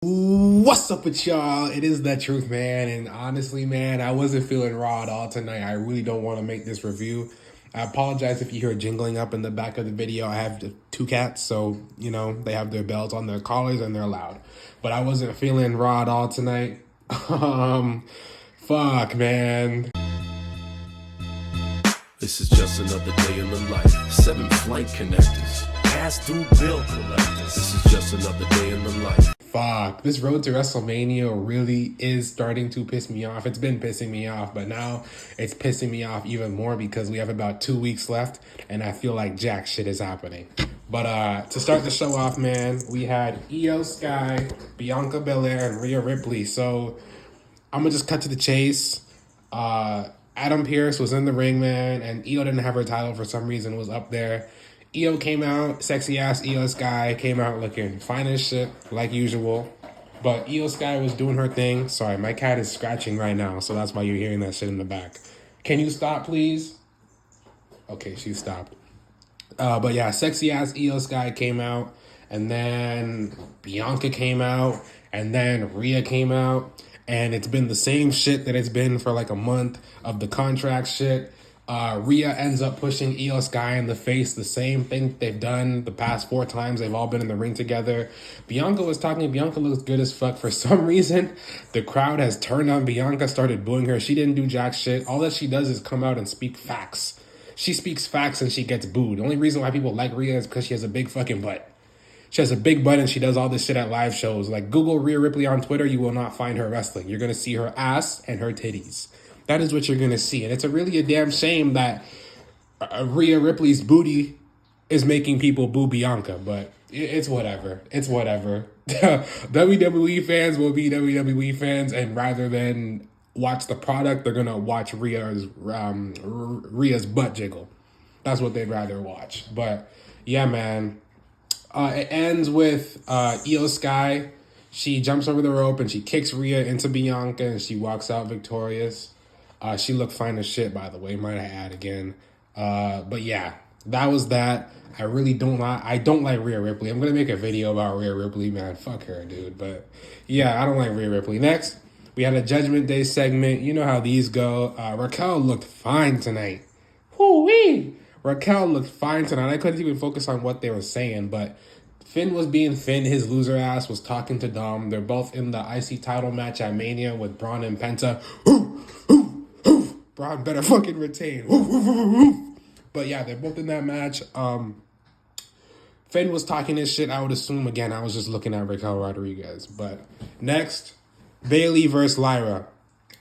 What's up with y'all? It is The Truth, man. And honestly, man, I wasn't feeling raw at all tonight. I really don't want to make this review. I apologize if you hear jingling up in the back of the video. I have two cats, so, they have their bells on their collars and they're loud. But I wasn't feeling raw at all tonight. Fuck, man. This is just another day in the life. 7 flight connectors. Past due bill collectors. This is just another day in the life. Fuck, this road to WrestleMania really is starting to piss me off. It's been pissing me off, but now it's pissing me off even more because we have about 2 weeks left and I feel like jack shit is happening. But to start the show off, man, we had Io Sky, Bianca Belair, and Rhea Ripley. So I'm gonna just cut to the chase. Adam Pearce was in the ring, man, and Io didn't have her title for some reason, was up there. Io came out, sexy ass Io Sky came out looking fine as shit, like usual. But Io Sky was doing her thing. Sorry, my cat is scratching right now, so that's why you're hearing that shit in the back. Can you stop, please? Okay, she stopped. But yeah, sexy ass Io Sky came out, and then Bianca came out, and then Rhea came out. And it's been the same shit that it's been for like a month of the contract shit. Rhea ends up pushing Io Sky in the face, the same thing they've done the past 4 times they've all been in the ring together. Bianca was talking, Bianca looks good as fuck. For some reason, the crowd has turned on Bianca, started booing her. She didn't do jack shit. All that she does is come out and speak facts. She speaks facts and she gets booed. The only reason why people like Rhea is because she has a big fucking butt. She has a big butt and she does all this shit at live shows. Like, Google Rhea Ripley on Twitter, you will not find her wrestling. You're going to see her ass and her titties. That is what you're going to see. And it's really a damn shame that Rhea Ripley's booty is making people boo Bianca. But it's whatever. It's whatever. WWE fans will be WWE fans. And rather than watch the product, they're going to watch Rhea's butt jiggle. That's what they'd rather watch. But yeah, man. It ends with Io Sky. She jumps over the rope and she kicks Rhea into Bianca and she walks out victorious. She looked fine as shit, by the way, might I add again. But yeah, that was that. I don't like Rhea Ripley. I'm going to make a video about Rhea Ripley, man. Fuck her, dude. But yeah, I don't like Rhea Ripley. Next, we had a Judgment Day segment. You know how these go. Raquel looked fine tonight. Woo-wee! Raquel looked fine tonight. I couldn't even focus on what they were saying, but Finn was being Finn. His loser ass was talking to Dom. They're both in the IC title match at Mania with Braun and Penta. Braun better fucking retain. But yeah, they're both in that match. Finn was talking his shit, I would assume. Again, I was just looking at Raquel Rodriguez. But next, Bayley versus Lyra.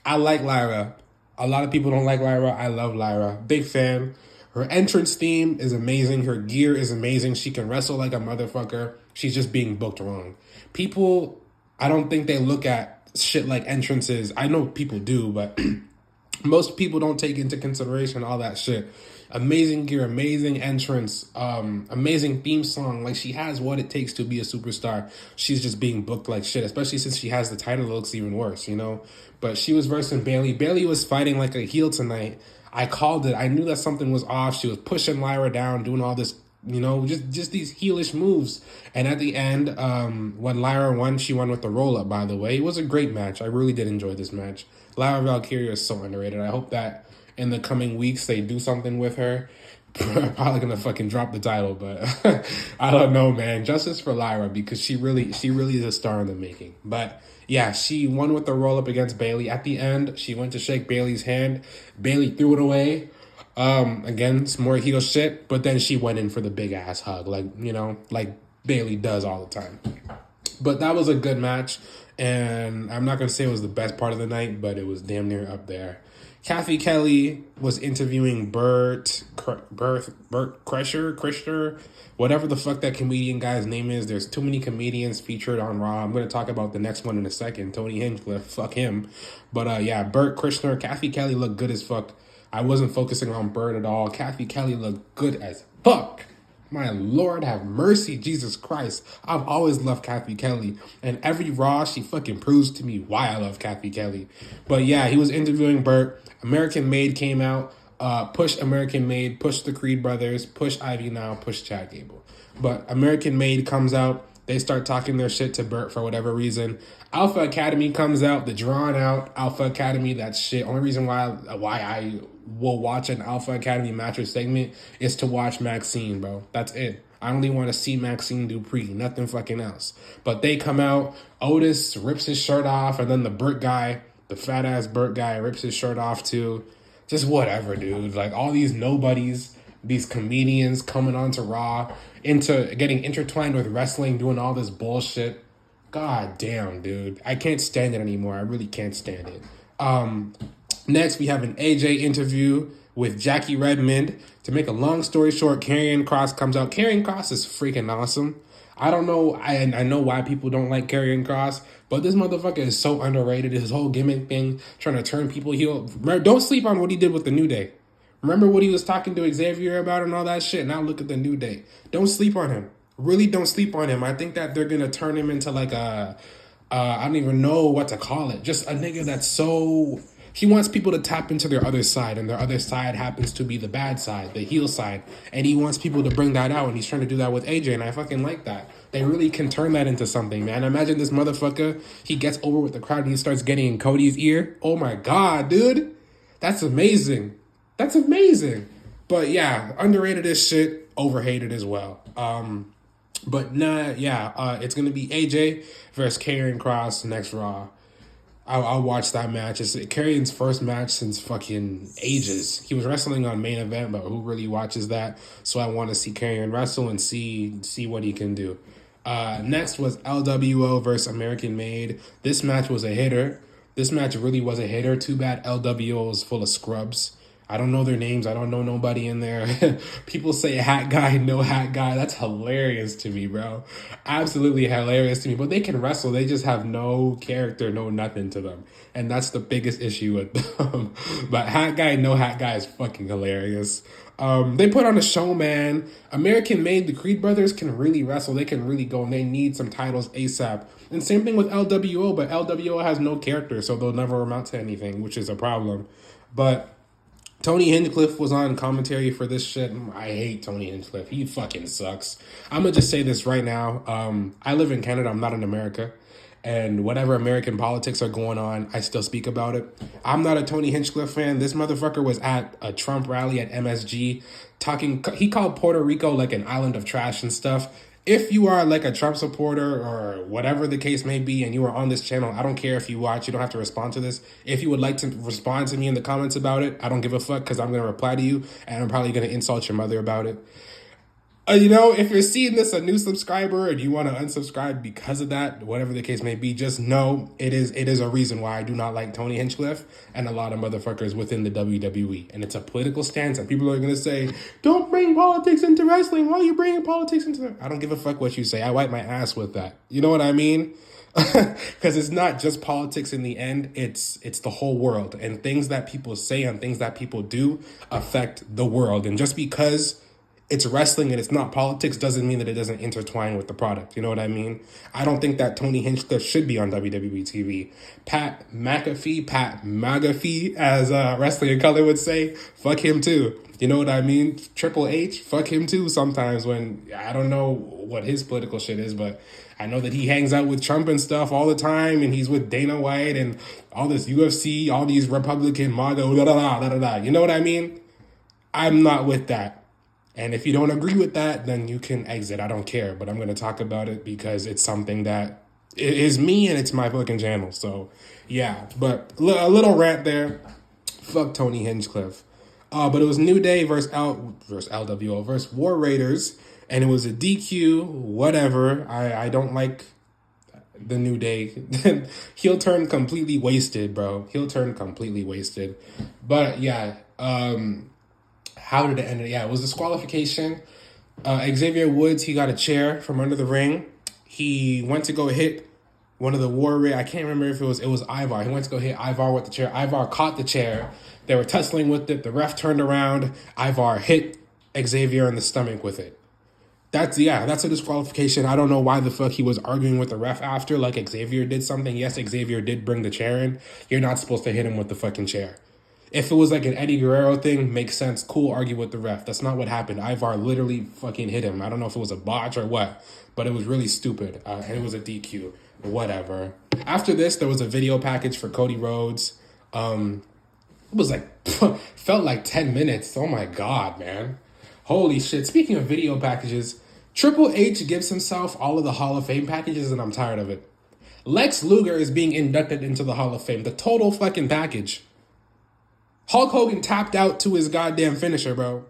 I like Lyra. A lot of people don't like Lyra. I love Lyra. Big fan. Her entrance theme is amazing. Her gear is amazing. She can wrestle like a motherfucker. She's just being booked wrong. People, I don't think they look at shit like entrances. I know people do, but most people don't take into consideration all that shit. Amazing gear, amazing entrance, amazing theme song. Like, she has what it takes to be a superstar. She's just being booked like shit, especially since she has the title. It looks even worse, But she was versing Bayley. Bayley was fighting like a heel tonight. I called it. I knew that something was off. She was pushing Lyra down, doing all this, just these heelish moves. And at the end, when Lyra won, she won with the roll-up, by the way. It was a great match. I really did enjoy this match. Lyra Valkyria is so underrated. I hope that in the coming weeks they do something with her. Probably gonna fucking drop the title, but I don't know, man. Justice for Lyra, because she really is a star in the making. But yeah, she won with the roll-up against Bayley. At the end, she went to shake Bayley's hand. Bayley threw it away. Again, some more heel shit, but then she went in for the big ass hug, like Bayley does all the time. But that was a good match, and I'm not gonna say it was the best part of the night, but it was damn near up there. Kathy Kelly was interviewing Bert Kreischer, whatever the fuck that comedian guy's name is. There's too many comedians featured on Raw. I'm going to talk about the next one in a second. Tony Hinchcliffe, fuck him. But yeah, Bert Kreischer, Kathy Kelly looked good as fuck. I wasn't focusing on Bert at all. Kathy Kelly looked good as fuck. My Lord have mercy, Jesus Christ. I've always loved Kathy Kelly. And every Raw, she fucking proves to me why I love Kathy Kelly. But yeah, he was interviewing Bert. American Made came out. Push American Made, push the Creed brothers, push Ivy Now, push Chad Gable. But American Made comes out. They start talking their shit to Burt for whatever reason. Alpha Academy comes out, the drawn out Alpha Academy. That's shit. Only reason why I will watch an Alpha Academy match or segment is to watch Maxine, bro. That's it. I only want to see Maxine Dupree, nothing fucking else. But they come out, Otis rips his shirt off, and then the Burt guy, the fat ass Burt guy, rips his shirt off too. Just whatever, dude. Like all these nobodies, these comedians coming onto Raw, into getting intertwined with wrestling, doing all this bullshit. God damn, dude. I can't stand it anymore. I really can't stand it. Next, we have an AJ interview with Jackie Redmond. To make a long story short, Karrion Kross comes out. Karrion Kross is freaking awesome. I don't know. I know why people don't like Karrion Kross, but this motherfucker is so underrated. His whole gimmick thing, trying to turn people heel. Don't sleep on what he did with the New Day. Remember what he was talking to Xavier about and all that shit? Now look at the New Day. Don't sleep on him. Really don't sleep on him. I think that they're going to turn him into like I don't even know what to call it. Just a nigga that's so... He wants people to tap into their other side, and their other side happens to be the bad side, the heel side. And he wants people to bring that out, and he's trying to do that with AJ, and I fucking like that. They really can turn that into something, man. Imagine this motherfucker, he gets over with the crowd, and he starts getting in Cody's ear. Oh my God, dude. That's amazing. That's amazing. But yeah, underrated as shit, overhated as well. But nah, yeah, it's going to be AJ versus Karrion Kross next Raw. I'll watch that match. It's Karrion's first match since fucking ages. He was wrestling on Main Event, but who really watches that? So I want to see Karrion wrestle and see what he can do. Next was LWO versus American Made. This match was a hitter. This match really was a hitter. Too bad LWO is full of scrubs. I don't know their names. I don't know nobody in there. People say hat guy, no hat guy. That's hilarious to me, bro. Absolutely hilarious to me. But they can wrestle. They just have no character, no nothing to them. And that's the biggest issue with them. But hat guy, no hat guy is fucking hilarious. They put on a show, man. American Made, the Creed brothers can really wrestle. They can really go, and they need some titles ASAP. And same thing with LWO, but LWO has no character, so they'll never amount to anything, which is a problem. But Tony Hinchcliffe was on commentary for this shit. I hate Tony Hinchcliffe. He fucking sucks. I'm going to just say this right now. I live in Canada. I'm not in America. And whatever American politics are going on, I still speak about it. I'm not a Tony Hinchcliffe fan. This motherfucker was at a Trump rally at MSG talking. He called Puerto Rico like an island of trash and stuff. If you are like a Trump supporter or whatever the case may be and you are on this channel, I don't care if you watch, you don't have to respond to this. If you would like to respond to me in the comments about it, I don't give a fuck because I'm going to reply to you and I'm probably going to insult your mother about it. If you're seeing this, a new subscriber, and you want to unsubscribe because of that, whatever the case may be, just know it is a reason why I do not like Tony Hinchcliffe and a lot of motherfuckers within the WWE. And it's a political stance, and people are going to say, don't bring politics into wrestling. Why are you bringing politics into it? I don't give a fuck what you say. I wipe my ass with that. You know what I mean? Because it's not just politics in the end. It's the whole world. And things that people say and things that people do affect the world. And just because it's wrestling and it's not politics doesn't mean that it doesn't intertwine with the product. You know what I mean? I don't think that Tony Hinchcliffe should be on WWE TV. Pat McAfee, as Wrestling in Color would say, fuck him too. You know what I mean? Triple H, fuck him too sometimes when I don't know what his political shit is, but I know that he hangs out with Trump and stuff all the time, and he's with Dana White and all this UFC, all these Republican MAGA, You know what I mean? I'm not with that. And if you don't agree with that, then you can exit. I don't care. But I'm going to talk about it because it's something that is me and it's my fucking channel. So, yeah. But a little rant there. Fuck Tony Hinchcliffe. But it was New Day versus LWO versus War Raiders. And it was a DQ, whatever. I don't like the New Day. He'll turn completely wasted, bro. He'll turn completely wasted. But, yeah. How did it end? Yeah, it was disqualification. Xavier Woods, he got a chair from under the ring. He went to go hit one of the Warrior. I can't remember if it was Ivar. He went to go hit Ivar with the chair. Ivar caught the chair. They were tussling with it. The ref turned around. Ivar hit Xavier in the stomach with it. That's a disqualification. I don't know why the fuck he was arguing with the ref after, like Xavier did something. Yes, Xavier did bring the chair in. You're not supposed to hit him with the fucking chair. If it was like an Eddie Guerrero thing, makes sense. Cool, argue with the ref. That's not what happened. Ivar literally fucking hit him. I don't know if it was a botch or what, but it was really stupid. And it was a DQ. Whatever. After this, there was a video package for Cody Rhodes. It was like, felt like 10 minutes. Oh my God, man. Holy shit. Speaking of video packages, Triple H gives himself all of the Hall of Fame packages, and I'm tired of it. Lex Luger is being inducted into the Hall of Fame. The total fucking package. Hulk Hogan tapped out to his goddamn finisher, bro.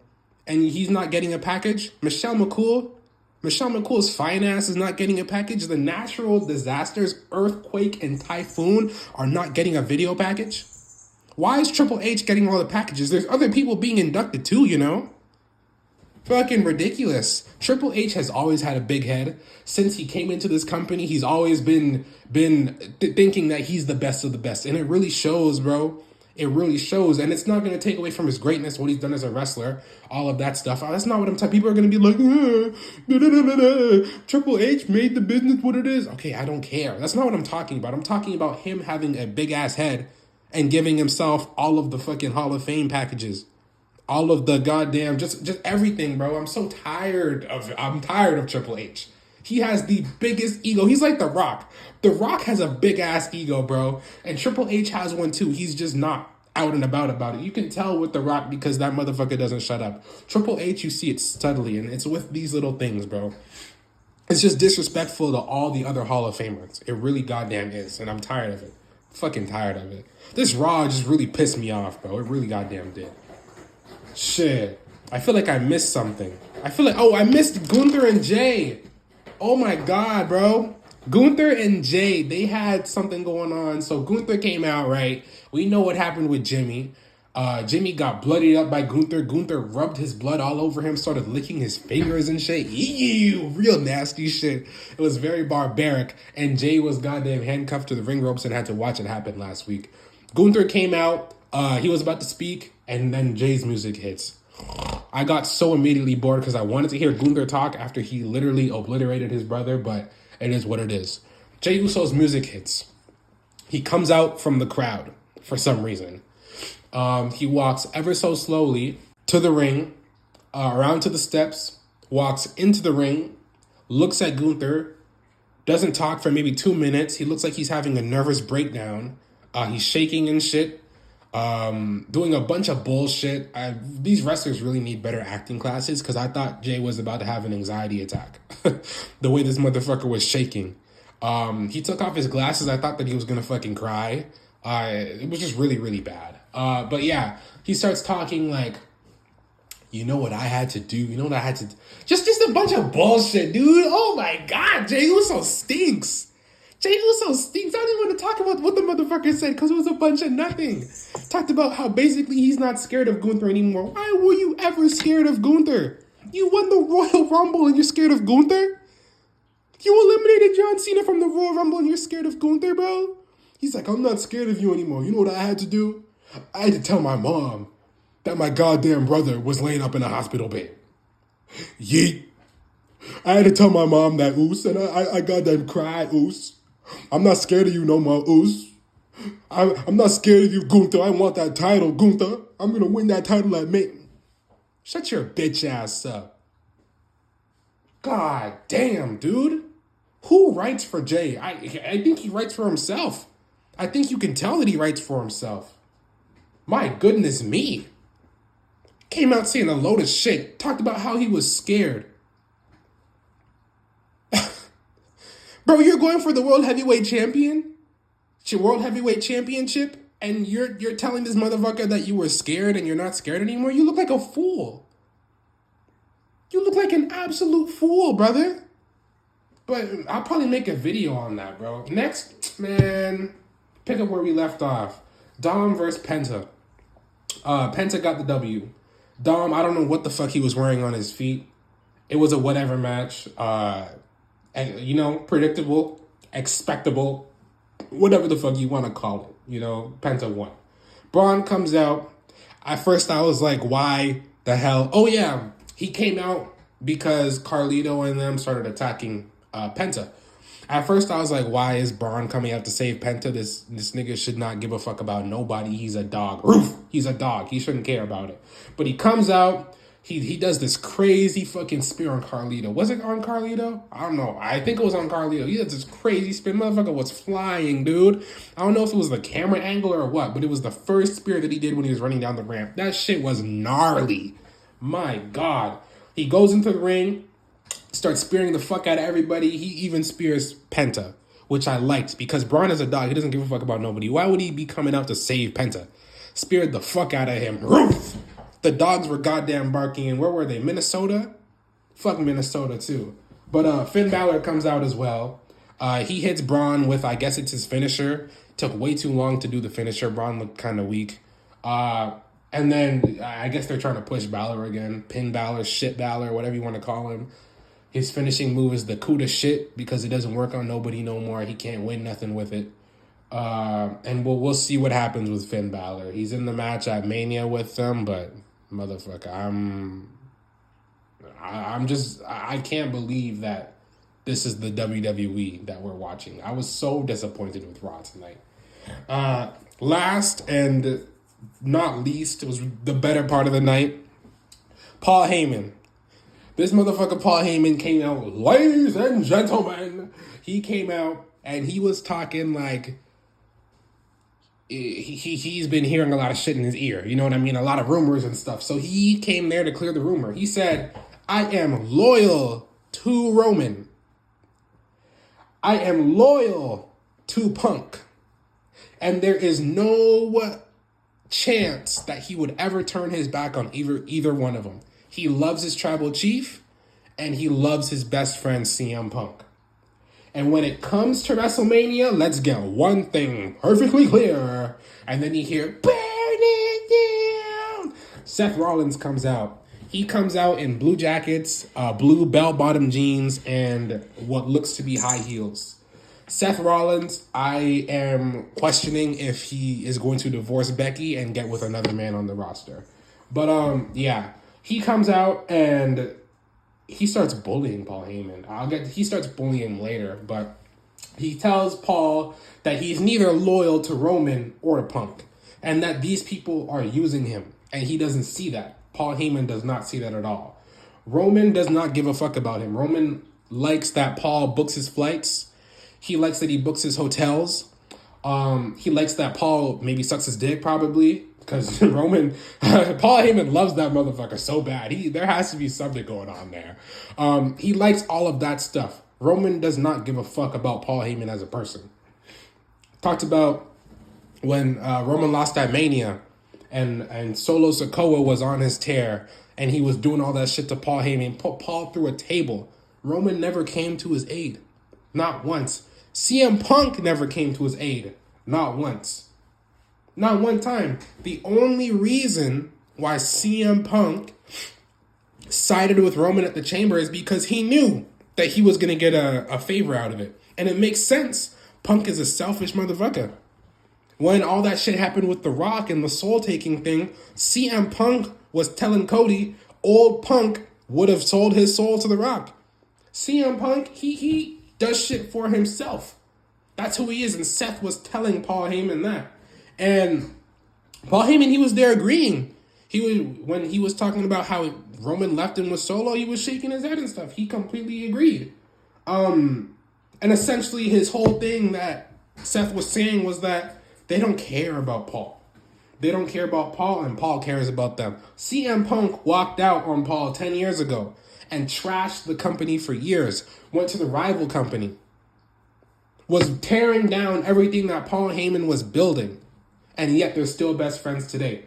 And he's not getting a package? Michelle McCool's fine ass is not getting a package? The natural disasters, earthquake and typhoon are not getting a video package? Why is Triple H getting all the packages? There's other people being inducted too, you know? Fucking ridiculous. Triple H has always had a big head. Since he came into this company, he's always been thinking that he's the best of the best. And it really shows, bro. It really shows, and it's not going to take away from his greatness, what he's done as a wrestler, all of that stuff. That's not what I'm talking. People are going to be like, Triple H made the business what it is. Okay, I don't care. That's not what I'm talking about. I'm talking about him having a big-ass head and giving himself all of the fucking Hall of Fame packages. All of the goddamn, just everything, bro. I'm tired of Triple H. He has the biggest ego. He's like The Rock. The Rock has a big-ass ego, bro. And Triple H has one, too. He's just not out and about it. You can tell with The Rock because that motherfucker doesn't shut up. Triple H, you see it subtly, and it's with these little things, bro. It's just disrespectful to all the other Hall of Famers. It really goddamn is, and I'm tired of it. Fucking tired of it. This Raw just really pissed me off, bro. It really goddamn did. Shit. I feel like I missed something. I missed Gunther and Jey. Oh my God, bro. Gunther and Jey, they had something going on. So Gunther came out, right? We know what happened with Jimmy. Jimmy got bloodied up by Gunther. Gunther rubbed his blood all over him, started licking his fingers and shit. Ew, real nasty shit. It was very barbaric. And Jey was goddamn handcuffed to the ring ropes and had to watch it happen last week. Gunther came out. He was about to speak, and then Jey's music hits. I got so immediately bored because I wanted to hear Gunther talk after he literally obliterated his brother, but it is what it is. Jey Uso's music hits. He comes out from the crowd for some reason. He walks ever so slowly to the ring, around to the steps, walks into the ring, looks at Gunther, doesn't talk for maybe 2 minutes. He looks like he's having a nervous breakdown. He's shaking and shit. Doing a bunch of bullshit. These wrestlers really need better acting classes because I thought Jey was about to have an anxiety attack. The way this motherfucker was shaking. He took off his glasses. I thought that he was going to fucking cry. It was just really, really bad. But yeah, he starts talking like, you know what I had to do? You know what I had to do? Just a bunch of bullshit, dude. Oh my God, Jey Uso stinks. Jey Uso stinks. I don't even want to talk about what the motherfucker said because it was a bunch of nothing. Talked about how basically he's not scared of Gunther anymore. Why were you ever scared of Gunther? You won the Royal Rumble and you're scared of Gunther? You eliminated John Cena from the Royal Rumble and you're scared of Gunther, bro? He's like, I'm not scared of you anymore. You know what I had to do? I had to tell my mom that my goddamn brother was laying up in a hospital bed. Yeet. I had to tell my mom that, oos, and I goddamn cried, oos. I'm not scared of you no more, oos. I'm not scared of you, Gunther. I want that title, Gunther. I'm going to win that title at May. Shut your bitch ass up. God damn, dude. Who writes for Jey? I think he writes for himself. I think you can tell that he writes for himself. My goodness me. Came out saying a load of shit. Talked about how he was scared. Bro, you're going for the World Heavyweight Champion? World Heavyweight Championship? And you're telling this motherfucker that you were scared and you're not scared anymore? You look like a fool. You look like an absolute fool, brother. But I'll probably make a video on that, bro. Next, man, pick up where we left off. Dom versus Penta. Penta got the W. Dom, I don't know what the fuck he was wearing on his feet. It was a whatever match. And, you know, predictable, expectable, whatever the fuck you want to call it. You know, Penta won. Braun comes out. At first I was like, why the hell? Oh, yeah. He came out because Carlito and them started attacking Penta. At first, I was like, why is Braun coming out to save Penta? This nigga should not give a fuck about nobody. He's a dog. Roof! He's a dog. He shouldn't care about it. But he comes out. He does this crazy fucking spear on Carlito. Was it on Carlito? I don't know. I think it was on Carlito. He does this crazy spin. Motherfucker was flying, dude. I don't know if it was the camera angle or what, but it was the first spear that he did when he was running down the ramp. That shit was gnarly. My God. He goes into the ring, starts spearing the fuck out of everybody. He even spears Penta, which I liked because Braun is a dog. He doesn't give a fuck about nobody. Why would he be coming out to save Penta? Speared the fuck out of him. Roof! The dogs were goddamn barking. And where were they? Minnesota? Fuck Minnesota, too. But Finn Balor comes out as well. He hits Braun with, I guess it's his finisher. Took way too long to do the finisher. Braun looked kind of weak. And then I guess they're trying to push Balor again. Pin Balor, shit Balor, whatever you want to call him. His finishing move is the coup de shit because it doesn't work on nobody no more. He can't win nothing with it. And we'll see what happens with Finn Balor. He's in the match at Mania with them, but motherfucker, I can't believe that this is the WWE that we're watching. I was so disappointed with Raw tonight. Last and not least, it was the better part of the night. Paul Heyman. This motherfucker Paul Heyman came out, ladies and gentlemen. He came out and he was talking like he's been hearing a lot of shit in his ear. You know what I mean? A lot of rumors and stuff. So he came there to clear the rumor. He said, I am loyal to Roman. I am loyal to Punk. And there is no chance that he would ever turn his back on either one of them. He loves his tribal chief, and he loves his best friend, CM Punk. And when it comes to WrestleMania, let's get one thing perfectly clear. And then you hear, burn it down. Seth Rollins comes out. He comes out in blue jackets, blue bell-bottom jeans, and what looks to be high heels. Seth Rollins, I am questioning if he is going to divorce Becky and get with another man on the roster. But, yeah. He comes out and he starts bullying Paul Heyman. He starts bullying him later, but he tells Paul that he's neither loyal to Roman or to Punk, and that these people are using him, and he doesn't see that. Paul Heyman does not see that at all. Roman does not give a fuck about him. Roman likes that Paul books his flights. He likes that he books his hotels. He likes that Paul maybe sucks his dick, probably. Because Paul Heyman loves that motherfucker so bad. There has to be something going on there. He likes all of that stuff. Roman does not give a fuck about Paul Heyman as a person. Talked about when Roman lost at Mania and Solo Sikoa was on his tear and he was doing all that shit to Paul Heyman, put Paul through a table. Roman never came to his aid. Not once. CM Punk never came to his aid. Not once. Not one time. The only reason why CM Punk sided with Roman at the Chamber is because he knew that he was going to get a favor out of it. And it makes sense. Punk is a selfish motherfucker. When all that shit happened with The Rock and the soul-taking thing, CM Punk was telling Cody, old Punk would have sold his soul to The Rock. CM Punk, he does shit for himself. That's who he is. And Seth was telling Paul Heyman that. And Paul Heyman, he was there agreeing. When he was talking about how Roman left him with Solo, he was shaking his head and stuff. He completely agreed. And essentially his whole thing that Seth was saying was that they don't care about Paul. They don't care about Paul, and Paul cares about them. CM Punk walked out on Paul 10 years ago and trashed the company for years. Went to the rival company. Was tearing down everything that Paul Heyman was building. And yet they're still best friends today.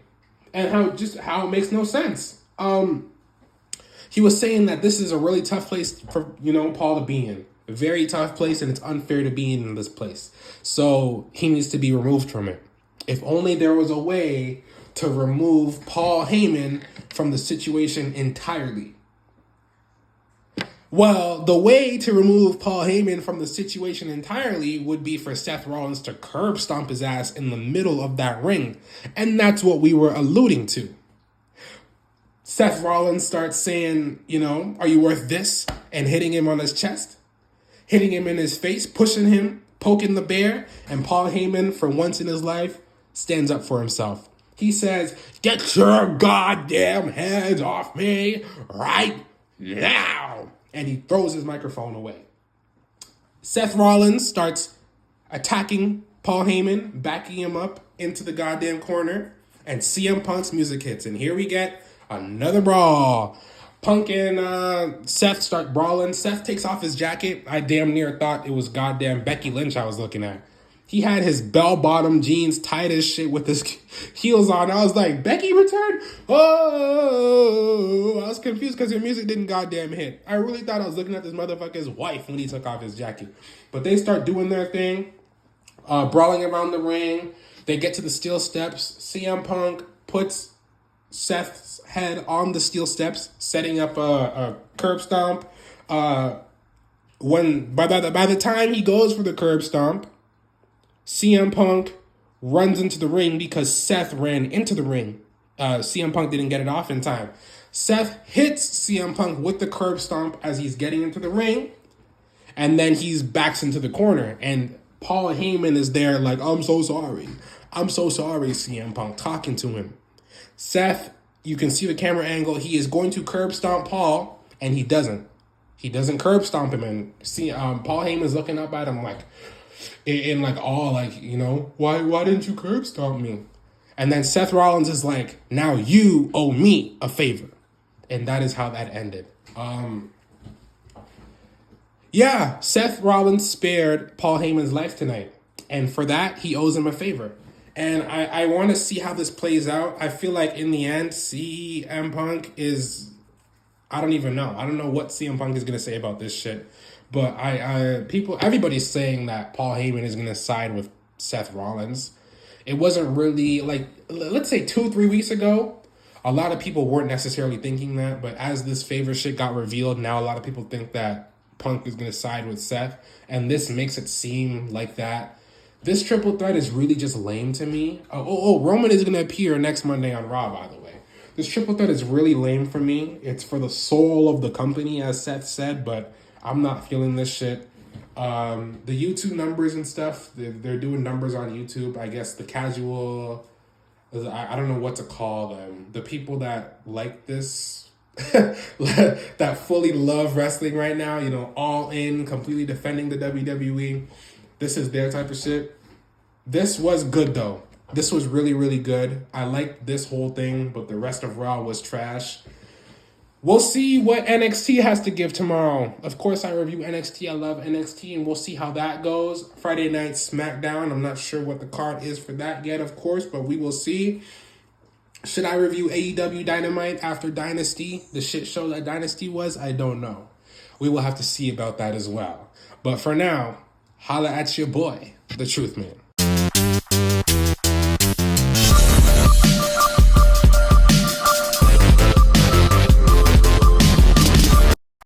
And how it makes no sense. He was saying that this is a really tough place for, Paul to be in. A very tough place, and it's unfair to be in this place. So he needs to be removed from it. If only there was a way to remove Paul Heyman from the situation entirely. Well, the way to remove Paul Heyman from the situation entirely would be for Seth Rollins to curb stomp his ass in the middle of that ring. And that's what we were alluding to. Seth Rollins starts saying, are you worth this? And hitting him on his chest. hitting him in his face, pushing him, poking the bear, and Paul Heyman, for once in his life, stands up for himself. He says, "Get your goddamn hands off me right now!" And he throws his microphone away. Seth Rollins starts attacking Paul Heyman, backing him up into the goddamn corner, and CM Punk's music hits. And here we get another brawl. Punk and Seth start brawling. Seth takes off his jacket. I damn near thought it was goddamn Becky Lynch I was looking at. He had his bell-bottom jeans tight as shit with his heels on. I was like, Becky returned? Oh, I was confused because your music didn't goddamn hit. I really thought I was looking at this motherfucker's wife when he took off his jacket. But they start doing their thing, brawling around the ring. They get to the steel steps. CM Punk puts Seth's head on the steel steps, setting up a curb stomp. By the time he goes for the curb stomp, CM Punk runs into the ring because Seth ran into the ring. CM Punk didn't get it off in time. Seth hits CM Punk with the curb stomp as he's getting into the ring, and then he's backs into the corner. And Paul Heyman is there like, I'm so sorry, CM Punk, talking to him. Seth, you can see the camera angle, he is going to curb stomp Paul, and he doesn't. He doesn't curb stomp him, and Paul Heyman's looking up at him like, in like awe, like, you know, why didn't you curb stomp me? And then Seth Rollins is like, now you owe me a favor. And that is how that ended. Yeah, Seth Rollins spared Paul Heyman's life tonight. And for that, he owes him a favor. And I want to see how this plays out. I feel like in the end, CM Punk is, I don't even know. I don't know what CM Punk is going to say about this shit. But everybody's saying that Paul Heyman is going to side with Seth Rollins. It wasn't really, like, let's say 2-3 weeks ago, a lot of people weren't necessarily thinking that. But as this favor shit got revealed, now a lot of people think that Punk is going to side with Seth. And this makes it seem like that. This triple threat is really just lame to me. Roman is going to appear next Monday on Raw, by the way. This triple threat is really lame for me. It's for the soul of the company, as Seth said, but I'm not feeling this shit. The YouTube numbers and stuff, they're doing numbers on YouTube. I guess the casual, I don't know what to call them. The people that like this, that fully love wrestling right now, you know, all in, completely defending the WWE. This is their type of shit. This was good, though. This was really, really good. I liked this whole thing, but the rest of Raw was trash. We'll see what NXT has to give tomorrow. Of course, I review NXT. I love NXT, and we'll see how that goes. Friday night SmackDown. I'm not sure what the card is for that yet, of course, but we will see. Should I review AEW Dynamite after Dynasty? The shit show that Dynasty was? I don't know. We will have to see about that as well. But for now, holla at your boy, the Truth Man.